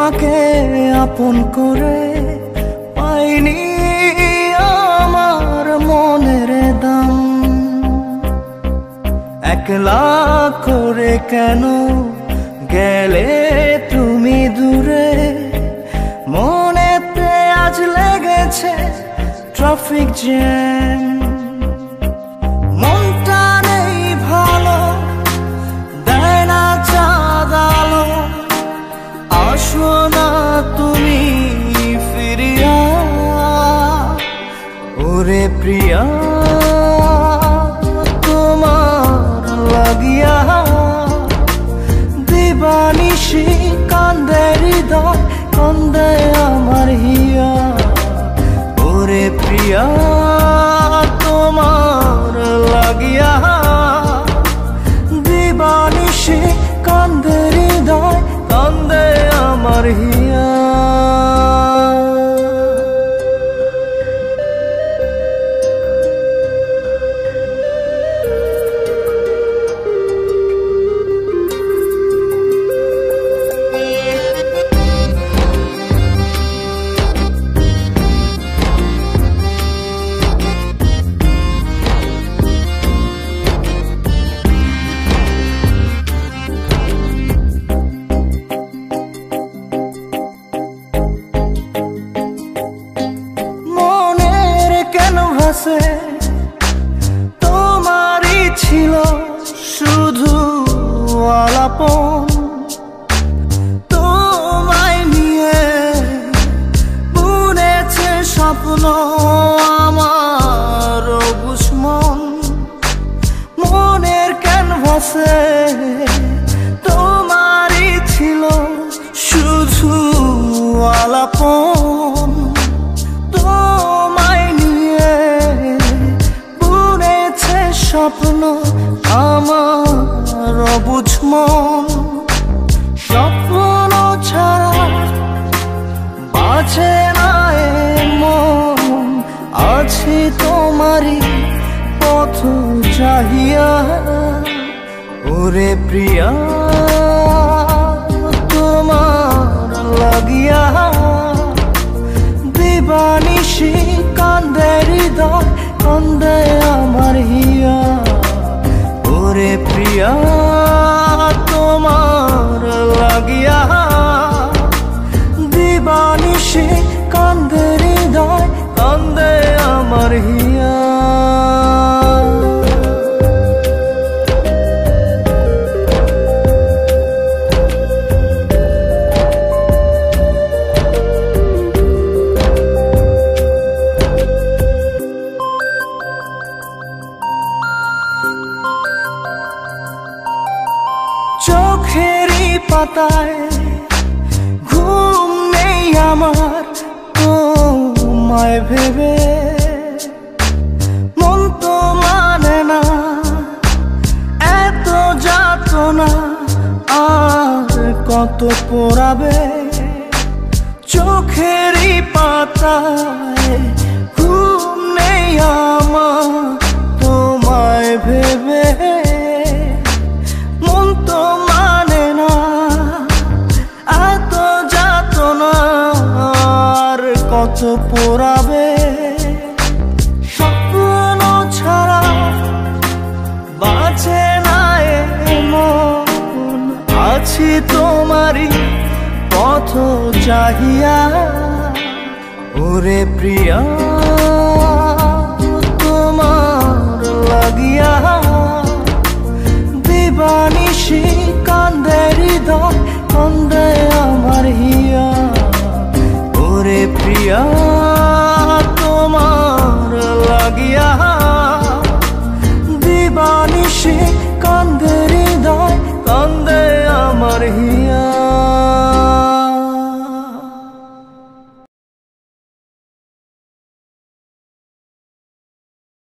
তোমাকে আপন করে পাইনি আমার মনের দাম। একলা করে কেন গেলে তুমি দূরে, মনেতে আজ লেগেছে ট্রাফিক জ্যাম। মনটা নেই ভালো, দেয় না চাঁদ আলো, আসো না তুমি ফিরিয়া। ওরে প্রিয়া তোমার লাগিয়া দিবানিশি কান্দে হৃদয়, কান্দে আমার হিয়া। ওরে প্রিয়া তোমার লাগিয়া দিবানিশি কান্দে হৃদয়, কান্দে আমার হিয়া। তোমারই ছিল শুধু আলাপন, তোমায় নিয়ে বুনেছে স্বপ্ন আমার বুঝমন। মনের ক্যানভাসে তোমারই ছিল শুধু আলাপন, স্বপ্ন আমার বুঝমন। স্বপ্ন ছাড়া বাঁচে না মন, আছি তোমারই পথ চাহিয়া। ওরে প্রিয়া তোমার লাগিয়া দিবানিশি কান্দে হৃদয়, কান্দে আমার হিয়া। ওরে প্রিয়া তোমার লাগিয়া দিবানিশি কান্দে হৃদয়, কান্দে আমার হিয়া। চোখেরই পাতায় ঘুম নেই আমার তোমায় ভেবে, মন তো মানে না এত যাতনা আর কত পোড়াবে। চোখেরই পাতায় ঘুম নেই আমার তোমায় ভেবে, মন তো মানে না এত যাতনা আর কত পোড়াবে। স্বপ্ন ছাড়া বাঁচে না মন, আছি তোমারই পথ চাহিয়া। ওরে প্রিয়া তোমার লাগিয়া দিবানিশি কান্দে হৃদয়, কান্দে আমার হিয়া। ওরে প্রিয়া তোমার লাগিয়া দিবানিশি